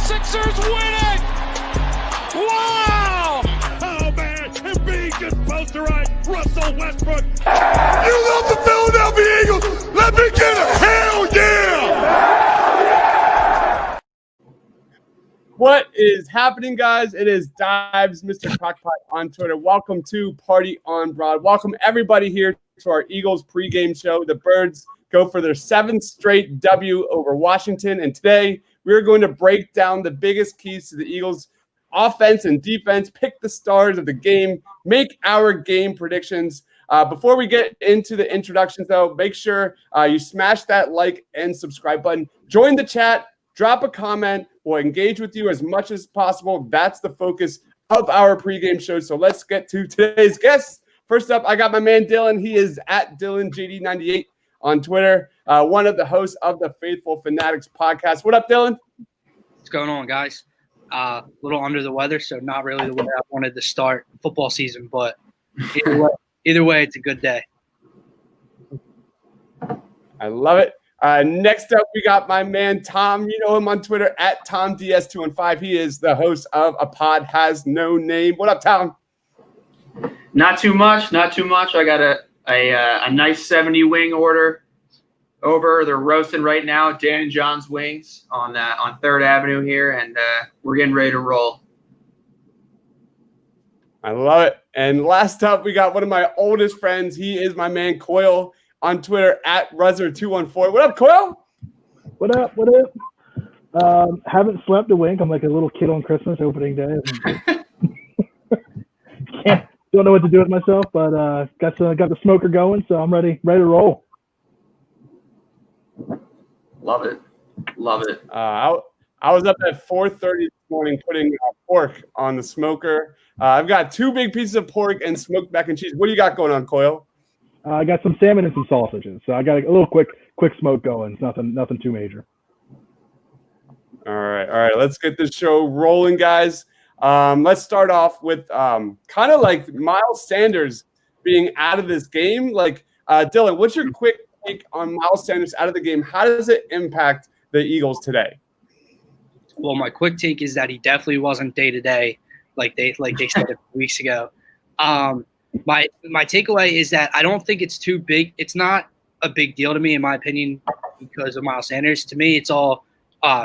Sixers win it! Wow! Oh, man, and being just posterized Russell Westbrook. You love the Philadelphia Eagles! Let me get a hell yeah! What is happening, guys? It is Dives, Mr. Crockpot on Twitter. Welcome to Party on Broad. Welcome everybody here to our Eagles pregame show. The Birds go for their 7th straight W over Washington, and today we're going to break down the biggest keys to the Eagles' offense and defense, pick the stars of the game, make our game predictions. Before we get into the introductions, though, make sure you smash that like and subscribe button. Join the chat. Drop a comment. We'll engage with you as much as possible. That's the focus of our pregame show. So let's get to today's guests. First up, I got my man Dylan. He is at DylanJD98 on Twitter, one of the hosts of the Faithful Fanatics podcast. What up, Dylan? What's going on, guys? A little under the weather, so not really the way I wanted to start football season, but either way, it's a good day. I love it. Next up, we got my man Tom. You know him on Twitter at TomDS215. He is the host of A Pod Has No Name. What up, Tom? Not too much. I got a nice 70 wing order over. They're roasting right now at Dan and John's Wings on 3rd Avenue here, and we're getting ready to roll. I love it. And last up, we got one of my oldest friends. He is my man Coyle on Twitter at Ruzzer214. What up, Coyle? What up? Haven't slept a wink. I'm like a little kid on Christmas opening day. Don't know what to do with myself, but got the smoker going, so I'm ready to roll. Love it. I was up at 4:30 this morning putting pork on the smoker. I've got 2 big pieces of pork and smoked mac and cheese. What do you got going on, Coyle? I got some salmon and some sausages, so I got a little quick smoke going. It's nothing too major. All right. Let's get this show rolling, guys. Let's start off with kind of like Miles Sanders being out of this game. Like, Dylan, what's your quick take on Miles Sanders out of the game? How does it impact the Eagles today? Well, my quick take is that he definitely wasn't day-to-day like they said a few weeks ago. My takeaway is that I don't think it's too big. It's not a big deal to me, in my opinion, because of Miles Sanders. To me, it's all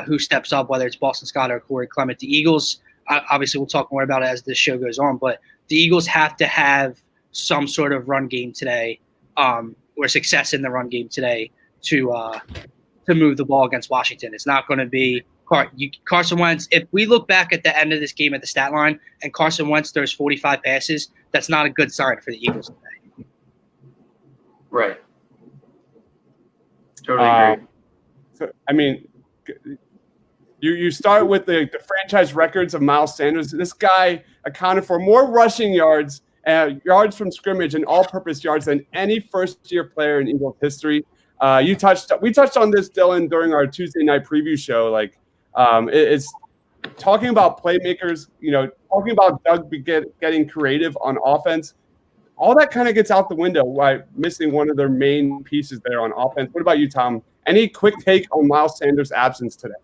who steps up, whether it's Boston Scott or Corey Clement. The Eagles, obviously we'll talk more about it as this show goes on, but the Eagles have to have some sort of run game today or success in the run game today to move the ball against Washington. It's not going to be Carson Wentz. If we look back at the end of this game at the stat line and Carson Wentz throws 45 passes, that's not a good sign for the Eagles today. Right. Totally agree. So, I mean, you start with the franchise records of Miles Sanders. This guy accounted for more rushing yards, yards from scrimmage, and all-purpose yards than any first-year player in Eagles history. We touched on this, Dylan, during our Tuesday night preview show. Like, it's talking about playmakers, talking about Doug getting creative on offense. All that kind of gets out the window by missing one of their main pieces there on offense. What about you, Tom? Any quick take on Miles Sanders' absence today?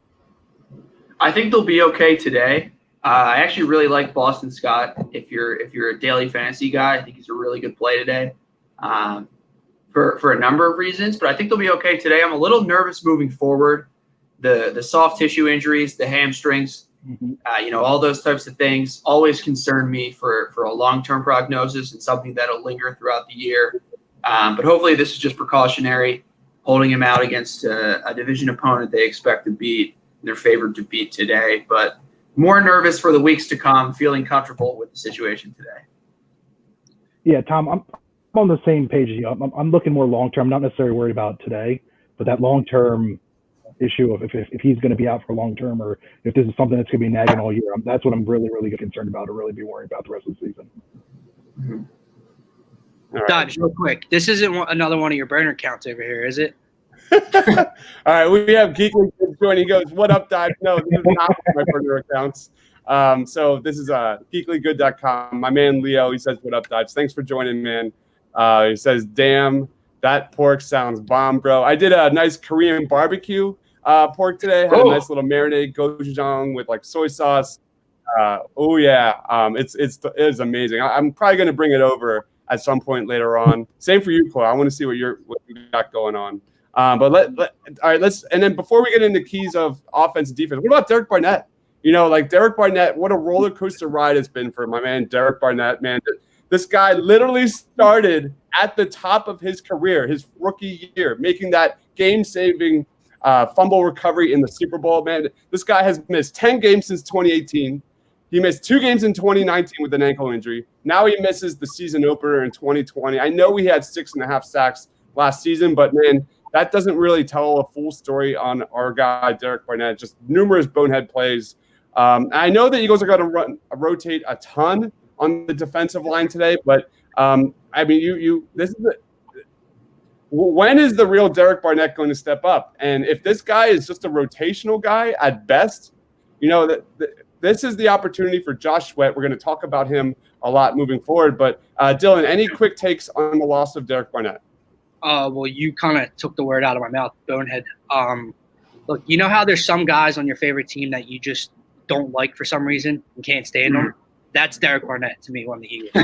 I think they'll be okay today. I actually really like Boston Scott. If you're a daily fantasy guy, I think he's a really good play today for a number of reasons. But I think they'll be okay today. I'm a little nervous moving forward. The soft tissue injuries, the hamstrings, all those types of things always concern me for a long-term prognosis and something that'll linger throughout the year. But hopefully this is just precautionary, holding him out against a division opponent they expect to beat. They're favored to beat today, but more nervous for the weeks to come, feeling comfortable with the situation today. Yeah, Tom, I'm on the same page as you. I'm looking more long-term, not necessarily worried about today, but that long-term issue of if he's going to be out for long-term or if this is something that's going to be nagging all year. That's what I'm really, really concerned about or really be worried about the rest of the season. Mm-hmm. Right. Dodge, real quick. This isn't another one of your burner counts over here, is it? All right, we have Geekly joining. He goes, "What up, Dodge?" No, this is not my burner accounts. So this is geeklygood.com. My man Leo, he says, "What up, Dives? Thanks for joining, man." He says, "Damn, that pork sounds bomb, bro." I did a nice Korean barbecue pork today. Had a nice little marinade gochujang with like soy sauce. It is amazing. I'm probably gonna bring it over at some point later on. Same for you, Cole. I want to see what you got going on. But all right, let's. And then before we get into keys of offense and defense, what about Derek Barnett? Like Derek Barnett, what a roller coaster ride it's been for my man Derek Barnett. Man, this guy literally started at the top of his career, his rookie year, making that game-saving fumble recovery in the Super Bowl. Man, this guy has missed 10 games since 2018. He missed 2 games in 2019 with an ankle injury. Now he misses the season opener in 2020. I know he had 6.5 sacks last season, but man, that doesn't really tell a full story on our guy, Derek Barnett. Just numerous bonehead plays. I know the Eagles are going to rotate a ton on the defensive line today, but I mean, when is the real Derek Barnett going to step up? And if this guy is just a rotational guy at best, this is the opportunity for Josh Sweat. We're going to talk about him a lot moving forward. But Dylan, any quick takes on the loss of Derek Barnett? Well, you kind of took the word out of my mouth, bonehead. Look, you know how there's some guys on your favorite team that you just don't like for some reason and can't stand them? That's Derek Barnett to me on the Eagles.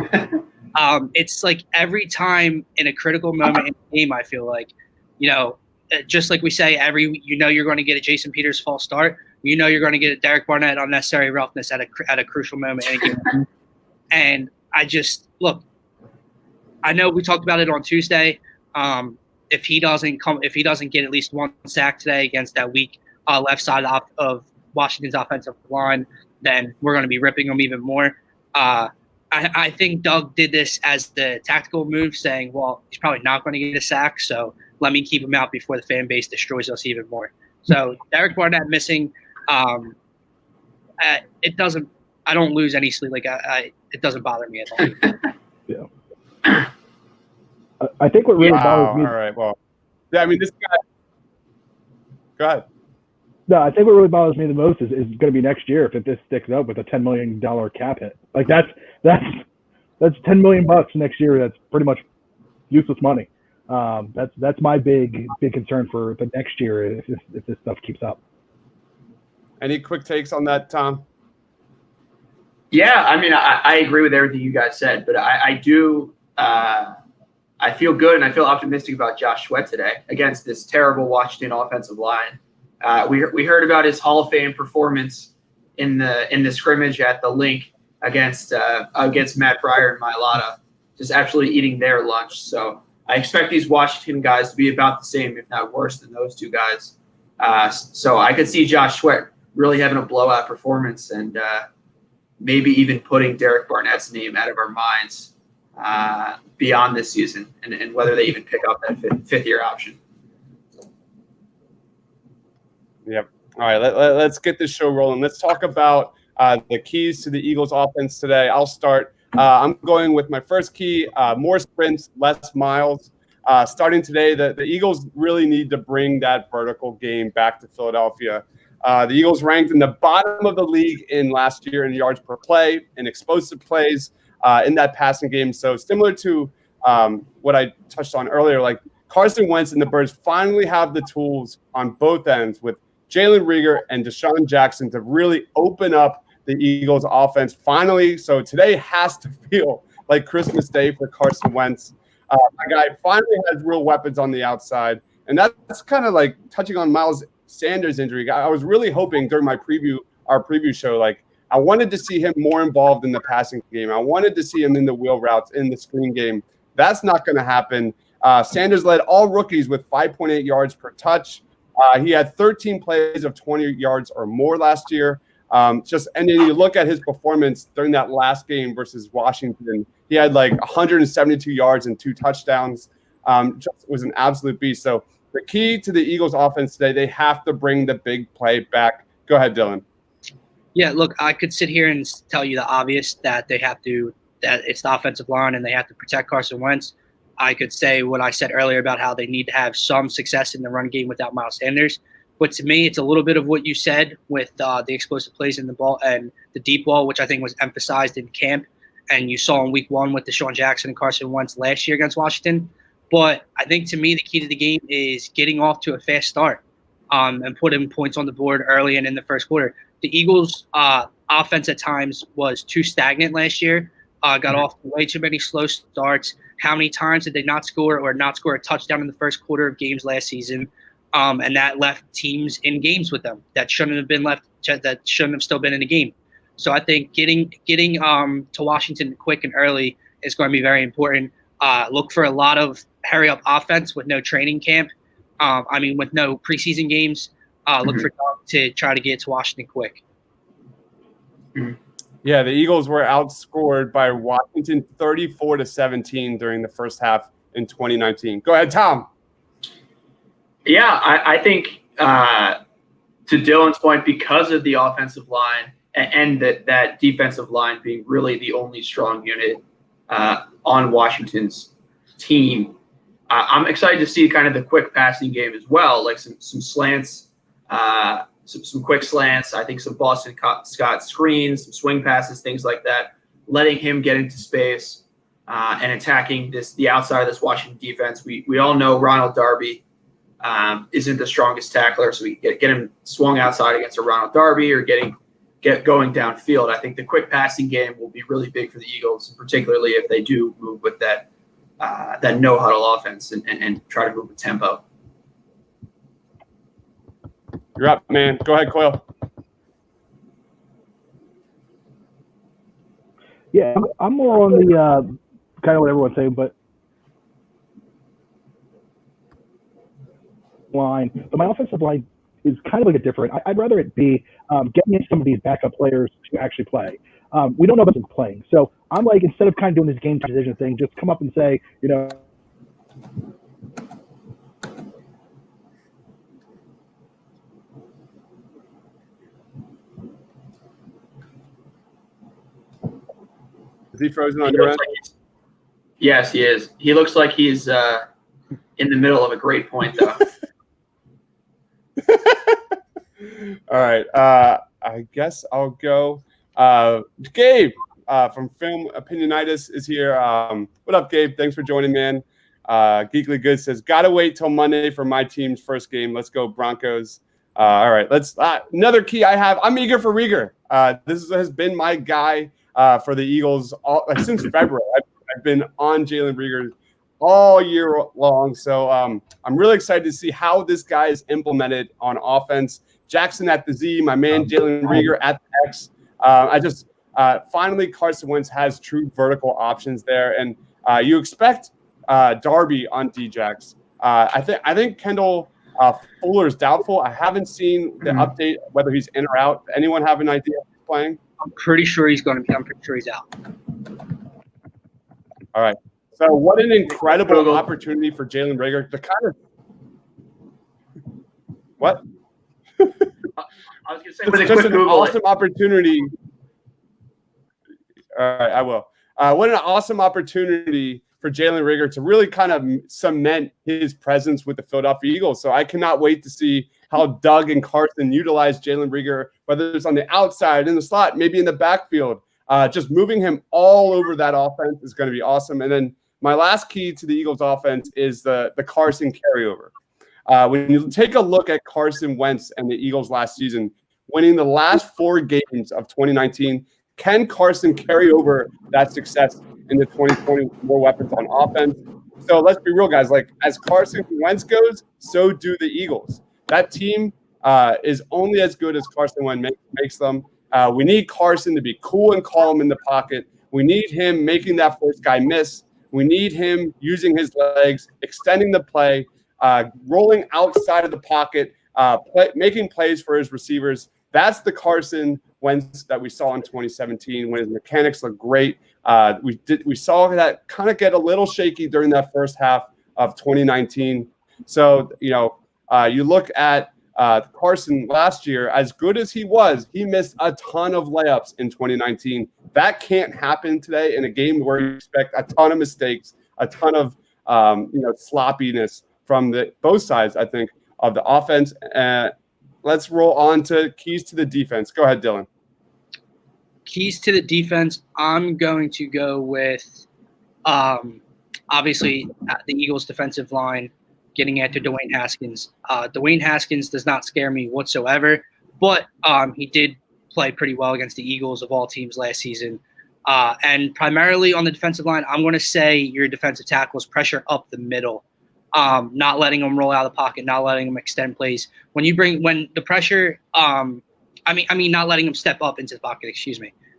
It's like every time in a critical moment in the game, I feel like, just like we say, you're going to get a Jason Peters false start. You're going to get a Derek Barnett unnecessary roughness at a crucial moment in a game. And I just look. I know we talked about it on Tuesday. If he doesn't get at least one sack today against that weak left side of Washington's offensive line, then we're going to be ripping him even more. I think Doug did this as the tactical move, saying, well, he's probably not going to get a sack, so let me keep him out before the fan base destroys us even more. So Derek Barnett missing, it doesn't. I don't lose any sleep. Like it doesn't bother me at all. Yeah. I think what really bothers me. All right. Well, yeah. I mean, this guy. Go ahead. No, I think what really bothers me the most is going to be next year if this sticks up with a $10 million cap hit. Like that's $10 million next year. That's pretty much useless money. That's my big concern for the next year if this stuff keeps up. Any quick takes on that, Tom? Yeah, I mean, I agree with everything you guys said, but I do. I feel good and I feel optimistic about Josh Sweat today against this terrible Washington offensive line. We heard about his Hall of Fame performance in the scrimmage at the Link against Matt Pryor and Mailata, just absolutely eating their lunch. So I expect these Washington guys to be about the same, if not worse, than those two guys. So I could see Josh Sweat really having a blowout performance and maybe even putting Derek Barnett's name out of our minds beyond this season and whether they even pick up that fifth-year option. Yep. All right, let's get this show rolling. Let's talk about the keys to the Eagles offense today. I'll start. I'm going with my first key, more sprints, less miles. Starting today, the Eagles really need to bring that vertical game back to Philadelphia. The Eagles ranked in the bottom of the league in last year in yards per play and explosive plays in that passing game. So similar to what I touched on earlier, like Carson Wentz and the Birds finally have the tools on both ends with Jalen Reagor and Desean Jackson to really open up the Eagles offense finally. So today has to feel like Christmas Day for Carson Wentz. My guy finally has real weapons on the outside. And that's kind of like touching on Miles Sanders' injury. I was really hoping during our preview show, like I wanted to see him more involved in the passing game. I wanted to see him in the wheel routes, in the screen game. That's not going to happen. Sanders led all rookies with 5.8 yards per touch. He had 13 plays of 20 yards or more last year. And then you look at his performance during that last game versus Washington. He had like 172 yards and 2 touchdowns. Just was an absolute beast. So the key to the Eagles offense today, they have to bring the big play back. Go ahead, Dylan. Yeah, look, I could sit here and tell you the obvious that that it's the offensive line and they have to protect Carson Wentz. I could say what I said earlier about how they need to have some success in the run game without Miles Sanders. But to me, it's a little bit of what you said with the explosive plays in the ball and the deep ball, which I think was emphasized in camp. And you saw in week 1 with Desean Jackson and Carson Wentz last year against Washington. But I think to me, the key to the game is getting off to a fast start and putting points on the board early and in the first quarter. The Eagles' offense at times was too stagnant last year, got off to way too many slow starts. How many times did they not score or not score a touchdown in the first quarter of games last season? And that left teams in games with them that shouldn't have been left, that shouldn't have still been in the game. So I think getting to Washington quick and early is going to be very important. Look for a lot of hurry-up offense with no training camp. With no preseason games. Look for Doug to try to get to Washington quick. Yeah, the Eagles were outscored by Washington 34-17 during the first half in 2019. Go ahead, Tom. Yeah, I think to Dylan's point, because of the offensive line and that defensive line being really the only strong unit on Washington's team, I'm excited to see kind of the quick passing game as well, like some slants, some quick slants. I think some Boston Scott screens, some swing passes, things like that, letting him get into space and attacking the outside of this Washington defense. We all know Ronald Darby isn't the strongest tackler, so we get him swung outside against a Ronald Darby or get going downfield. I think the quick passing game will be really big for the Eagles, particularly if they do move with that no huddle offense and try to move with tempo. You're up, man. Go ahead, Coyle. Yeah, I'm more on the kind of what everyone's saying, but line. But my offensive line is kind of like a different. I'd rather it be getting in some of these backup players to actually play. We don't know who's playing, so I'm like, instead of kind of doing this game decision thing, just come up and say, Is he frozen on your end? Yes, he is. He looks like he's in the middle of a great point, though. All right. I guess I'll go. Gabe from Film Opinionitis is here. What up, Gabe? Thanks for joining, man. Geekly Good says, gotta wait till Monday for my team's first game. Let's go Broncos. All right. Let's another key I have. I'm eager for Rieger. This has been my guy for the Eagles since February. I've been on Jalen Rieger all year long. So I'm really excited to see how this guy is implemented on offense. Jackson at the Z, my man Jalen Rieger at the X. Finally Carson Wentz has true vertical options there, and you expect Darby on Djax. I think Kendall Fuller is doubtful. I haven't seen the update whether he's in or out. Anyone have an idea if he's playing? I'm pretty sure he's going to be. I'm pretty sure he's out. All right. So what an incredible opportunity for Jalen Rieger to kind of what? I was going to say, it's just an awesome opportunity. All right, I will. What an awesome opportunity for Jalen Rieger to really kind of cement his presence with the Philadelphia Eagles. So I cannot wait to see how Doug and Carson utilize Jalen Rieger, whether it's on the outside, in the slot, maybe in the backfield. Just moving him all over that offense is going to be awesome. And then my last key to the Eagles offense is the Carson carryover. When you take a look at Carson Wentz and the Eagles last season, winning the last 4 games of 2019, can Carson carry over that success in the 2020 more weapons on offense? So let's be real, guys. Like, as Carson Wentz goes, so do the Eagles. That team is only as good as Carson Wentz makes them. We need Carson to be cool and calm in the pocket. We need him making that first guy miss. We need him using his legs, extending the play, rolling outside of the pocket, making plays for his receivers. That's the Carson Wentz that we saw in 2017 when his mechanics looked great. We saw that kind of get a little shaky during that first half of 2019. So, you look at Carson last year, as good as he was, he missed a ton of layups in 2019. That can't happen today in a game where you expect a ton of mistakes, a ton of sloppiness from both sides, I think, of the offense let's roll on to keys to the defense. Go ahead, Dylan. Keys to the defense, I'm going to go with obviously the Eagles' defensive line getting after Dwayne Haskins. Dwayne Haskins does not scare me whatsoever, but he did play pretty well against the Eagles of all teams last season. And primarily on the defensive line, I'm going to say your defensive tackles pressure up the middle, not letting them roll out of the pocket, not letting them extend plays. When the pressure, not letting them step up into the pocket,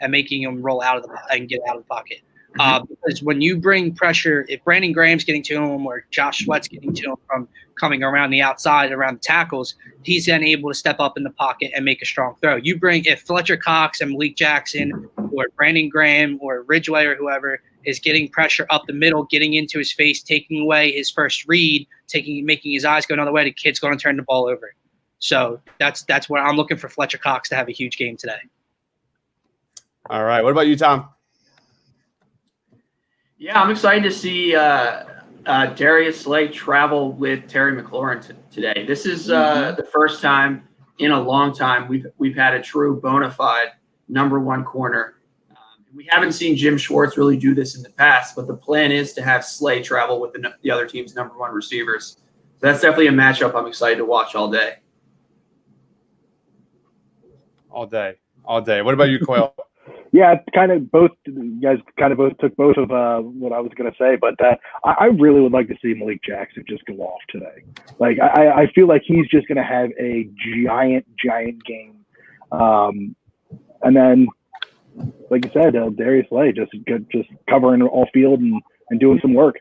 and making them roll out of the and get out of the pocket. Because when you bring pressure, if Brandon Graham's getting to him or Josh Sweat's getting to him from coming around the outside, around the tackles, he's then able to step up in the pocket and make a strong throw. If Fletcher Cox and Malik Jackson or Brandon Graham or Ridgeway or whoever is getting pressure up the middle, getting into his face, taking away his first read, making his eyes go another way, the kid's going to turn the ball over. So that's where I'm looking for Fletcher Cox to have a huge game today. All right. What about you, Tom? Yeah, I'm excited to see Darius Slay travel with Terry McLaurin today. This is the first time in a long time we've had a true bona fide number one corner. We haven't seen Jim Schwartz really do this in the past, but the plan is to have Slay travel with the other team's number one receivers. So that's definitely a matchup I'm excited to watch all day. All day. What about you, Coyle? Yeah, kind of both. You guys kind of both took both of what I was going to say, but I really would like to see Malik Jackson just go off today. Like I feel like he's just going to have a giant game, and then, like you said, Darius Slay just covering all field and doing some work.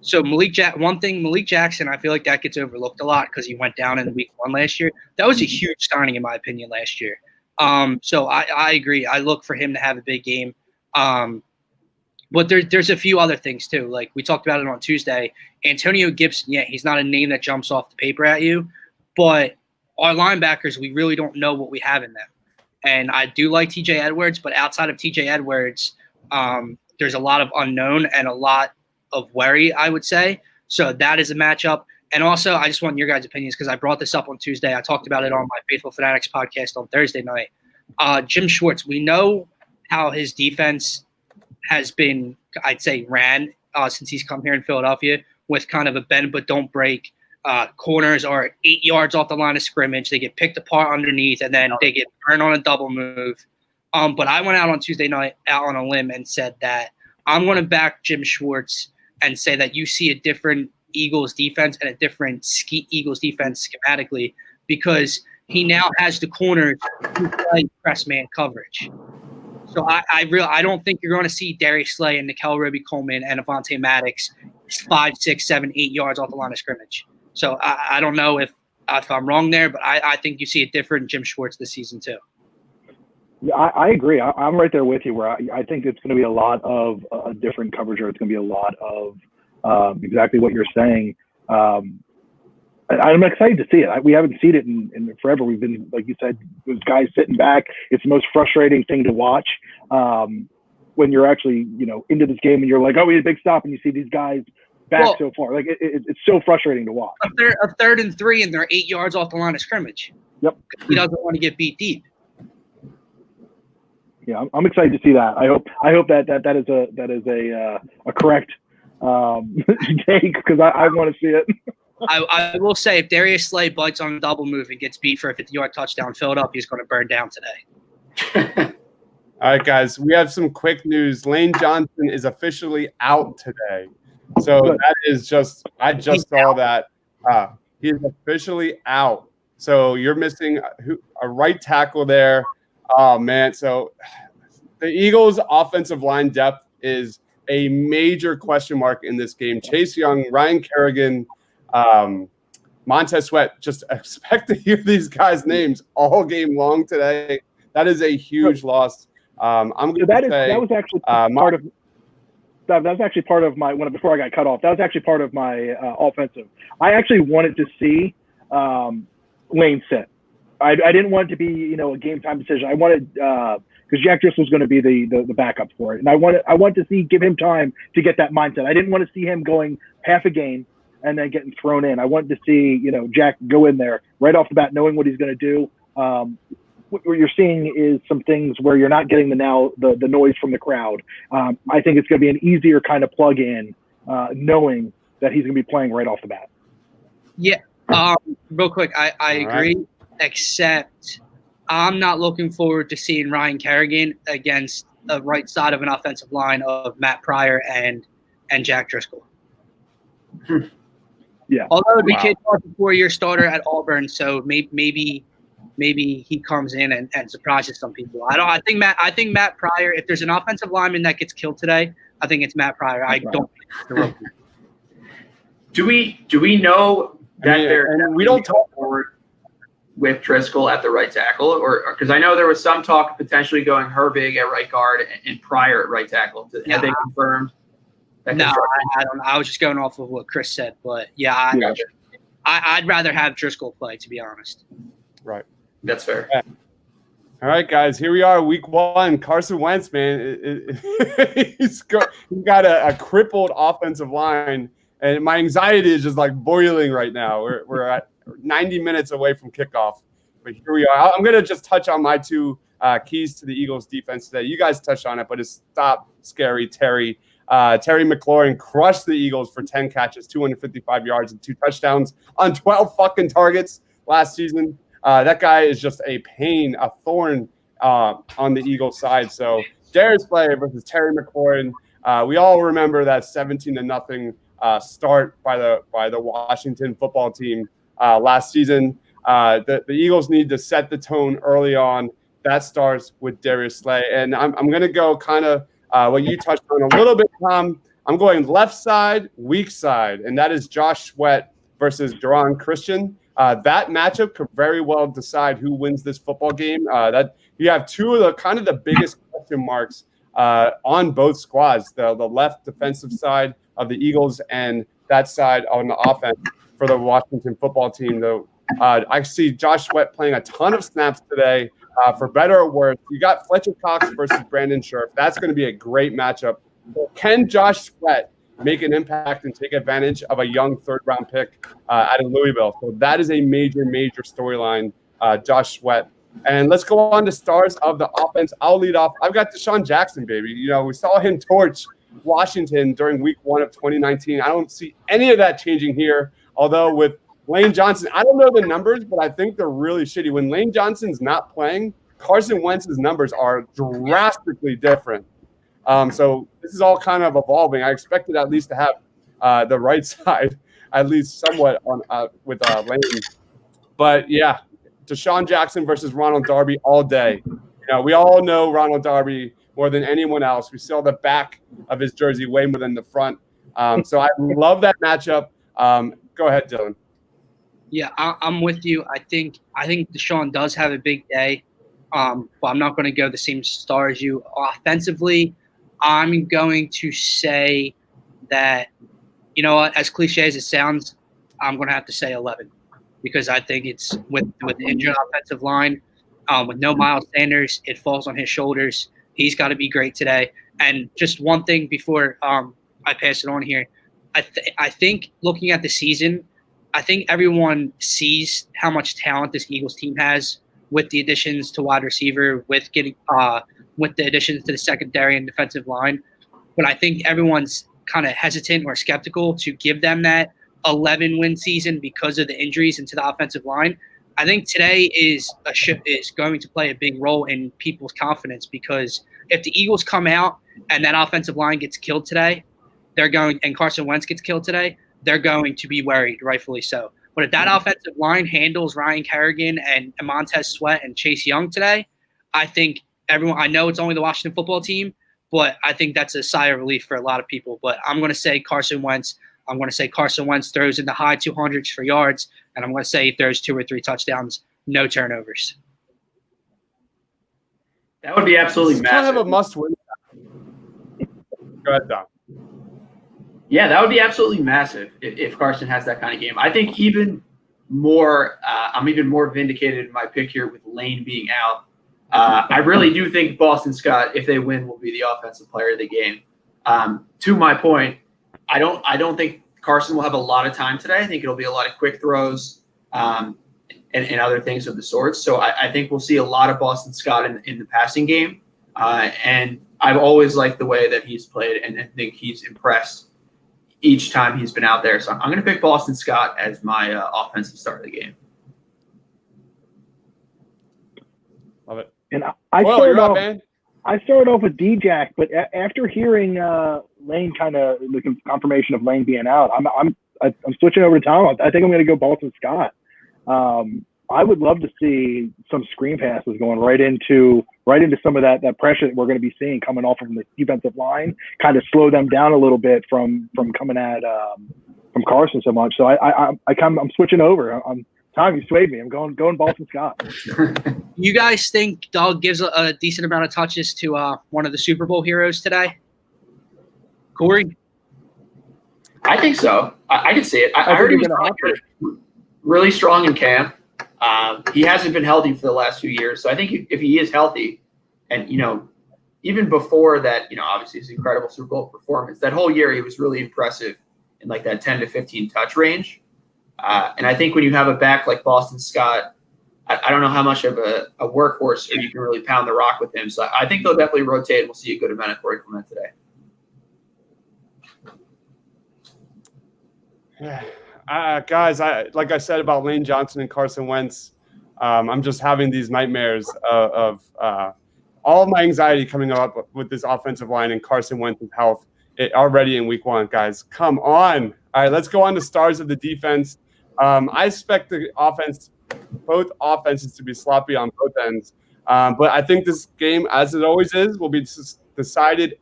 So Malik Jackson, I feel like that gets overlooked a lot because he went down in week 1 last year. That was a huge signing in my opinion last year. So I agree. I look for him to have a big game. But there's a few other things too. Like we talked about it on Tuesday. Antonio Gibson, he's not a name that jumps off the paper at you, but our linebackers, we really don't know what we have in them. And I do like TJ Edwards, but outside of TJ Edwards, there's a lot of unknown and a lot of worry, I would say. So that is a matchup. And also, I just want your guys' opinions because I brought this up on Tuesday. I talked about it on my Faithful Fanatics podcast on Thursday night. Jim Schwartz, we know how his defense has been, I'd say, ran since he's come here in Philadelphia with kind of a bend but don't break. Corners are 8 yards off the line of scrimmage. They get picked apart underneath, and then they get burned on a double move. But I went out on Tuesday night out on a limb and said that I'm going to back Jim Schwartz and say that you see a different Eagles defense and a different Eagles defense schematically because he now has the corners who play press man coverage. So I don't think you're going to see Darius Slay and Nickel Roby-Coleman and Avonte Maddox 5, 6, 7, 8 yards off the line of scrimmage. So I don't know if I'm wrong there, but I think you see a different Jim Schwartz this season too. Yeah, I agree. I'm right there with you where I think it's going to be a lot of different coverage, or it's going to be a lot of exactly what you're saying. I'm excited to see it. We haven't seen it in forever. We've been, like you said, those guys sitting back. It's the most frustrating thing to watch when you're actually, into this game and you're like, oh, we had a big stop, and you see these guys back so far. Like it's so frustrating to watch. A third and 3, and they're 8 yards off the line of scrimmage. Yep. He doesn't want to get beat deep. Yeah, I'm excited to see that. I hope that is a correct take because I want to see it. I will say if Darius Slay bites on a double move and gets beat for a 50-yard touchdown, Philadelphia's going to burn down today. All right, guys, we have some quick news. Lane Johnson is officially out today. So that is I just saw that. He is officially out. So you're missing a right tackle there. Oh, man. So the Eagles' offensive line depth is a major question mark in this game. Chase Young, Ryan Kerrigan, Montez Sweat, just expect to hear these guys' names all game long today. That is a huge loss. I'm going to say that was actually part of that was actually part of my before I got cut off. That was actually part of my offensive. I actually wanted to see Lane sit. I didn't want it to be a game time decision. I wanted because Jack Driscoll was going to be the backup for it, and I wanted to give him time to get that mindset. I didn't want to see him going half a game and then getting thrown in. I wanted to see, Jack go in there right off the bat, knowing what he's going to do. What you're seeing is some things where you're not getting the noise from the crowd. I think it's going to be an easier kind of plug in, knowing that he's going to be playing right off the bat. Yeah. Real quick, I agree, right. Except I'm not looking forward to seeing Ryan Kerrigan against the right side of an offensive line of Matt Pryor and Jack Driscoll. Yeah. Although the kid was a 4-year starter at Auburn, so maybe he comes in and surprises some people. I think Matt Pryor. If there's an offensive lineman that gets killed today, I think it's Matt Pryor. I don't think it's the rookie. Do we know that we don't talk forward with Driscoll at the right tackle, or because I know there was some talk of potentially going Herbig at right guard and Pryor at right tackle. Have they confirmed? No, I don't know. I was just going off of what Chris said, but yeah, I'd rather have Driscoll play, to be honest. Right. That's fair. Yeah. All right, guys, here we are, week 1. Carson Wentz, man, he's got a crippled offensive line, and my anxiety is just like boiling right now. We're at 90 minutes away from kickoff, but here we are. I'm going to just touch on my 2 keys to the Eagles defense today. You guys touched on it, but it's stop scary Terry. Terry McLaurin crushed the Eagles for 10 catches, 255 yards, and 2 touchdowns on 12 fucking targets last season. That guy is just a pain, a thorn on the Eagles side. So Darius Slay versus Terry McLaurin. We all remember that 17-0 start by the Washington football team last season. The Eagles need to set the tone early on. That starts with Darius Slay. And I'm going to go kind of what you touched on a little bit, Tom. I'm going left side, weak side, and that is Josh Sweat versus Duron Christian. That matchup could very well decide who wins this football game. That you have 2 of the biggest question marks on both squads, the left defensive side of the Eagles and that side on the offense for the Washington football team. Though I see Josh Sweat playing a ton of snaps today, for better or worse. You got Fletcher Cox versus Brandon Scherf. That's going to be a great matchup. Can Josh Sweat make an impact and take advantage of a young 3rd-round pick out of Louisville? So that is a major, major storyline, Josh Sweat. And let's go on to stars of the offense. I'll lead off. I've got Desean Jackson, baby. We saw him torch Washington during week 1 of 2019. I don't see any of that changing here, although with Lane Johnson, I don't know the numbers, but I think they're really shitty. When Lane Johnson's not playing, Carson Wentz's numbers are drastically different. So this is all kind of evolving. I expected at least to have the right side at least somewhat on with Lane. But yeah, Desean Jackson versus Ronald Darby all day. We all know Ronald Darby more than anyone else. We saw the back of his jersey way more than the front. So I love that matchup. Go ahead, Dylan. Yeah, I'm with you. I think Desean does have a big day, but I'm not going to go the same star as you. Offensively, I'm going to say that, as cliche as it sounds, I'm going to have to say 11 because I think it's with the injured offensive line, with no Miles Sanders, it falls on his shoulders. He's got to be great today. And just one thing before I pass it on here, I think looking at the season, I think everyone sees how much talent this Eagles team has with the additions to wide receiver, with the additions to the secondary and defensive line. But I think everyone's kind of hesitant or skeptical to give them that 11-win season because of the injuries into the offensive line. I think today is going to play a big role in people's confidence because if the Eagles come out and that offensive line gets killed today, and Carson Wentz gets killed today, they're going to be worried, rightfully so. But if that offensive line handles Ryan Kerrigan and Montez Sweat and Chase Young today, I think I know it's only the Washington football team, but I think that's a sigh of relief for a lot of people. But I'm going to say Carson Wentz. I'm going to say Carson Wentz throws in the high 200s for yards, and I'm going to say he throws 2 or 3 touchdowns, no turnovers. That would be absolutely massive. Kind of a must-win. Go ahead, Don. Yeah, that would be absolutely massive if Carson has that kind of game. I think even more, I'm even more vindicated in my pick here with Lane being out. I really do think Boston Scott, if they win, will be the offensive player of the game. To my point, I don't think Carson will have a lot of time today. I think it'll be a lot of quick throws and other things of the sort. So I think we'll see a lot of Boston Scott in the passing game. And I've always liked the way that he's played, and I think he's impressed each time he's been out there. So I'm going to pick Boston Scott as my offensive start of the game. Love it. And I started off with D-Jack, but after hearing Lane kind of the confirmation of Lane being out, I'm switching over to Tom. I think I'm going to go Boston Scott. I would love to see some screen passes going right into some of that pressure that we're going to be seeing coming off from the defensive line, kind of slow them down a little bit from coming at from Carson so much. So I'm switching over. Tom, you swayed me. I'm going Boston Scott. You guys think Doug gives a decent amount of touches to one of the Super Bowl heroes today? Corey? I think so. I can see it. I heard he was really strong in camp. He hasn't been healthy for the last few years. So I think if he is healthy, and, even before that, obviously his incredible Super Bowl performance, that whole year he was really impressive in like that 10 to 15 touch range. And I think when you have a back like Boston Scott, I don't know how much of a workhorse you can really pound the rock with him. So I think they'll definitely rotate, and we'll see a good amount of Corey Clement today. Guys, like I said about Lane Johnson and Carson Wentz, I'm just having these nightmares of all of my anxiety coming up with this offensive line and Carson Wentz's health already in week 1. Guys, come on. All right, let's go on to stars of the defense. I expect both offenses to be sloppy on both ends. But I think this game, as it always is, will be decided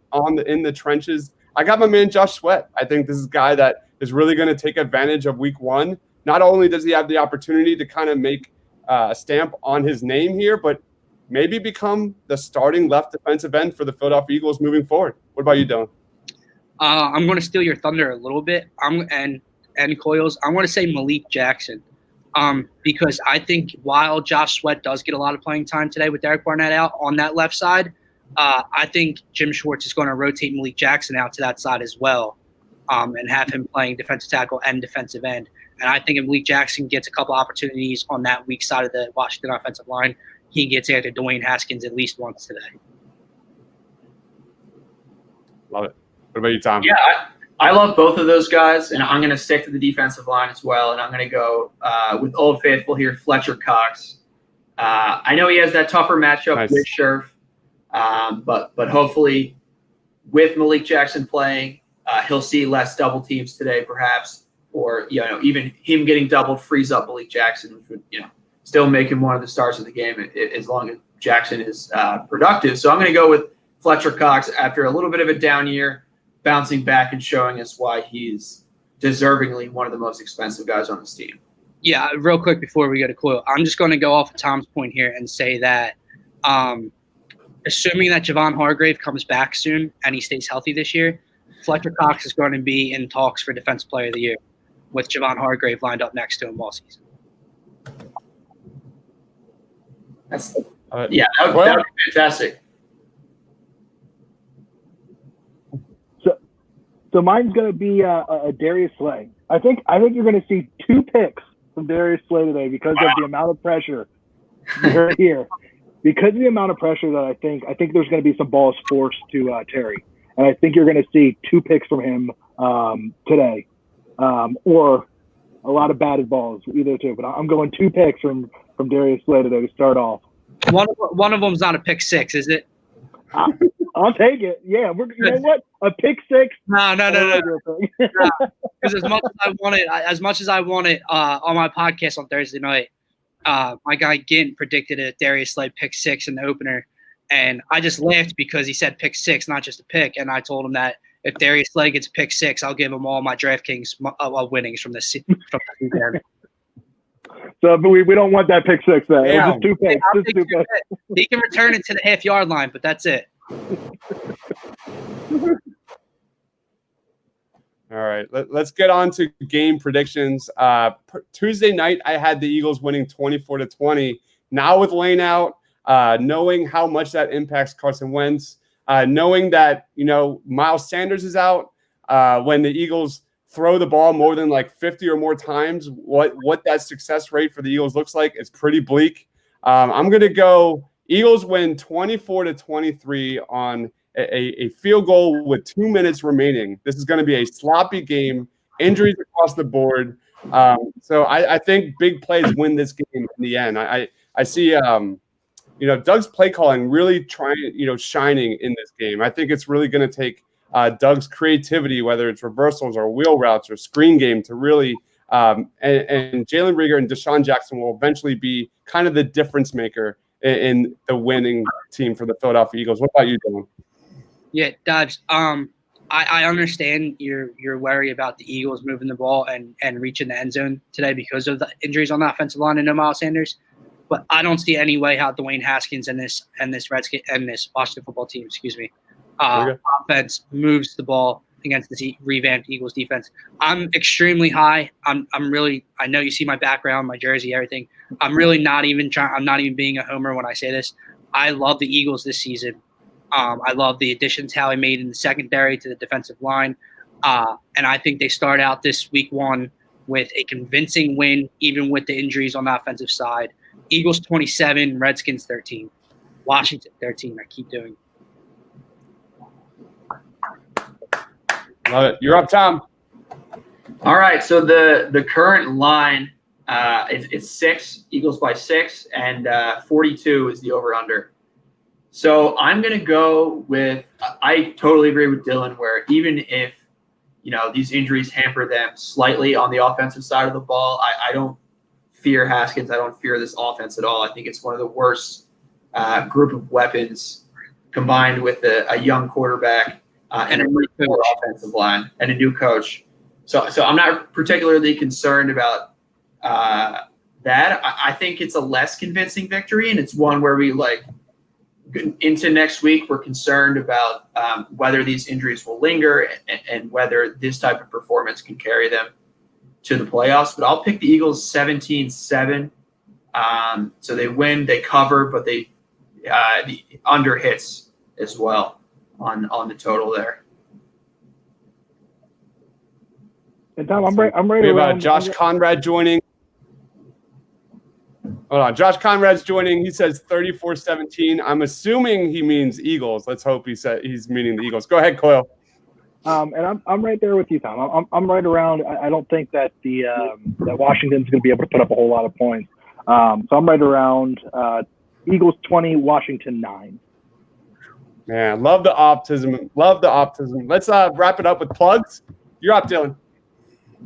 in the trenches. I got my man Josh Sweat. I think this is a guy that is really going to take advantage of week 1. Not only does he have the opportunity to kind of make a stamp on his name here, but maybe become the starting left defensive end for the Philadelphia Eagles moving forward. What about you, Dylan? I'm going to steal your thunder a little bit. And Coils, I want to say Malik Jackson. Because I think while Josh Sweat does get a lot of playing time today with Derek Barnett out on that left side, I think Jim Schwartz is going to rotate Malik Jackson out to that side as well, and have him playing defensive tackle and defensive end. And I think if Malik Jackson gets a couple opportunities on that weak side of the Washington offensive line, he gets after Dwayne Haskins at least once today. Love it. What about you, Tom? Yeah, I love both of those guys, and I'm going to stick to the defensive line as well, and I'm going to go with Old Faithful here, Fletcher Cox. I know he has that tougher matchup with Scherf, but hopefully with Malik Jackson playing, he'll see less double teams today perhaps, or even him getting doubled frees up Malik Jackson, which would still make him one of the stars of the game as long as Jackson is productive. So I'm going to go with Fletcher Cox after a little bit of a down year, bouncing back and showing us why he's deservingly one of the most expensive guys on this team. Yeah, real quick before we go to Coyle, I'm just going to go off of Tom's point here and say that assuming that Javon Hargrave comes back soon and he stays healthy this year, Fletcher Cox is going to be in talks for Defensive Player of the Year with Javon Hargrave lined up next to him all season. That would be fantastic. So mine's going to be a Darius Slay. I think you're going to see 2 picks from Darius Slay today because of the amount of pressure here. Because of the amount of pressure that I think there's going to be some balls forced to Terry. And I think you're going to see 2 picks from him today, or a lot of batted balls, either 2. But I'm going 2 picks from Darius Slay today to start off. One of them's not a pick 6, is it? I'll take it. Yeah, you know what? A pick 6. No. Because as much as I want it on my podcast on Thursday night, my guy Gint predicted a Darius Slay pick 6 in the opener, and I just laughed because he said pick 6, not just a pick. And I told him that if Darius Slay gets pick 6, I'll give him all my DraftKings winnings from this weekend. So, but we don't want that pick 6 then. Yeah. Just 2 picks. Just 2 picks. He can return it to the half-yard line, but that's it. All right, let's get on to game predictions. Tuesday night, I had the Eagles winning 24-20. Now with Lane out, knowing how much that impacts Carson Wentz, knowing that Miles Sanders is out, when the Eagles throw the ball more than like 50 or more times, what that success rate for the Eagles looks like is pretty bleak. I'm going to go Eagles win 24-23 on a field goal with 2 minutes remaining. This is going to be a sloppy game, injuries across the board. So I think big plays win this game in the end. I see, Doug's play calling really shining in this game. I think it's really going to take Doug's creativity, whether it's reversals or wheel routes or screen game, to really and Jalen Reagor and Desean Jackson will eventually be kind of the difference maker in the winning team for the Philadelphia Eagles. What about you, Dylan? Yeah, Dubs. I understand your worry about the Eagles moving the ball and reaching the end zone today because of the injuries on the offensive line and no Miles Sanders. But I don't see any way how Dwayne Haskins and this Washington football team, offense moves the ball against the revamped Eagles defense. I'm extremely high. I know you see my background, my jersey, everything. I'm not even being a homer when I say this. I love the Eagles this season. I love the additions Howie made in the secondary to the defensive line. And I think they start out this week 1 with a convincing win, even with the injuries on the offensive side. Eagles 27, Redskins 13, Washington 13. I keep doing it. Love it. You're up, Tom. All right. So the current line is 6, Eagles by 6, and 42 is the over-under. So I'm going to go with – I totally agree with Dylan where even if, these injuries hamper them slightly on the offensive side of the ball, I don't fear Haskins. I don't fear this offense at all. I think it's one of the worst group of weapons combined with a young quarterback and a really poor offensive line and a new coach. So I'm not particularly concerned about that. I think it's a less convincing victory, and it's one where we into next week, we're concerned about whether these injuries will linger and whether this type of performance can carry them to the playoffs. But I'll pick the Eagles 17-7. So they win, they cover, but the under hits as well on the total there. And Tom, I'm right we around. have Josh Conrad joining. Hold on. Josh Conrad's joining. He says 34-17. I'm assuming he means Eagles. Let's hope he's meaning the Eagles. Go ahead, Coyle. And I'm right there with you, Tom. I'm right around. I don't think that that Washington's going to be able to put up a whole lot of points. So I'm right around Eagles 20, Washington 9. Man, love the optimism. Let's wrap it up with plugs. You're up, Dylan.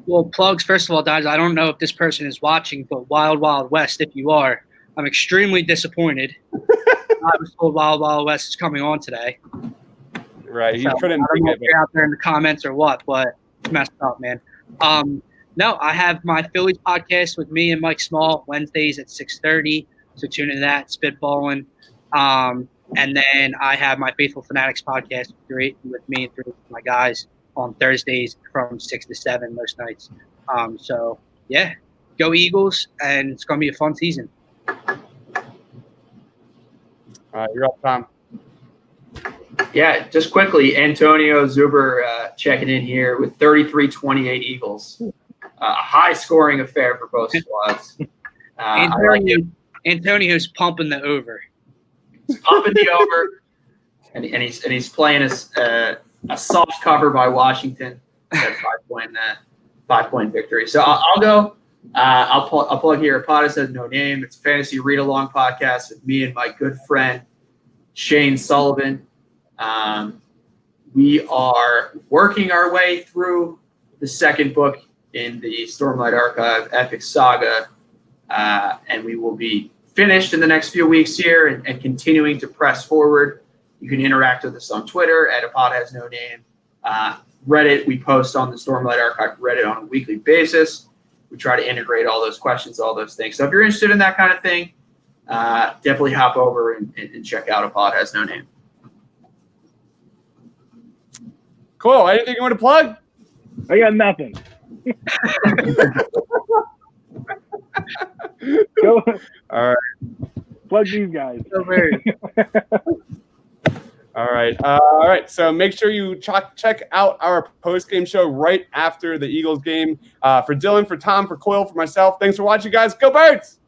Well, plugs, first of all, guys, I don't know if this person is watching, but Wild Wild West, if you are, I'm extremely disappointed. I was told Wild Wild West is coming on today. Right. He So, couldn't I don't know make if it. you're out there in the comments or what, but it's messed up, man. No, I have my Phillies podcast with me and Mike Small Wednesdays at 6:30. So tune into that, spitballing. And then I have my Faithful Fanatics podcast with me and 3 of my guys on Thursdays from 6 to 7 most nights. So, yeah, go Eagles, and it's going to be a fun season. You're up, Tom. Yeah, just quickly, Antonio Zuber checking in here with 33-28 Eagles. A high-scoring affair for both squads. Antonio's pumping the over. He's pumping the over, and he's playing a soft cover by Washington. That 5-point victory. So I'll go. I'll plug here. Potus Has No Name. It's a fantasy read-along podcast with me and my good friend Shane Sullivan. We are working our way through the second book in the Stormlight Archive Epic Saga, and we will be finished in the next few weeks here and continuing to press forward. You can interact with us on Twitter at @APodHasNoName. Reddit, we post on the Stormlight Archive Reddit on a weekly basis. We try to integrate all those questions, all those things. So if you're interested in that kind of thing, definitely hop over and check out A Pod Has No Name. Cool. Anything you want to plug? I got nothing. Go. All right. Plug these guys. So very. All right. So make sure you check out our post-game show right after the Eagles game. For Dylan, for Tom, for Coyle, for myself, thanks for watching, guys. Go Birds!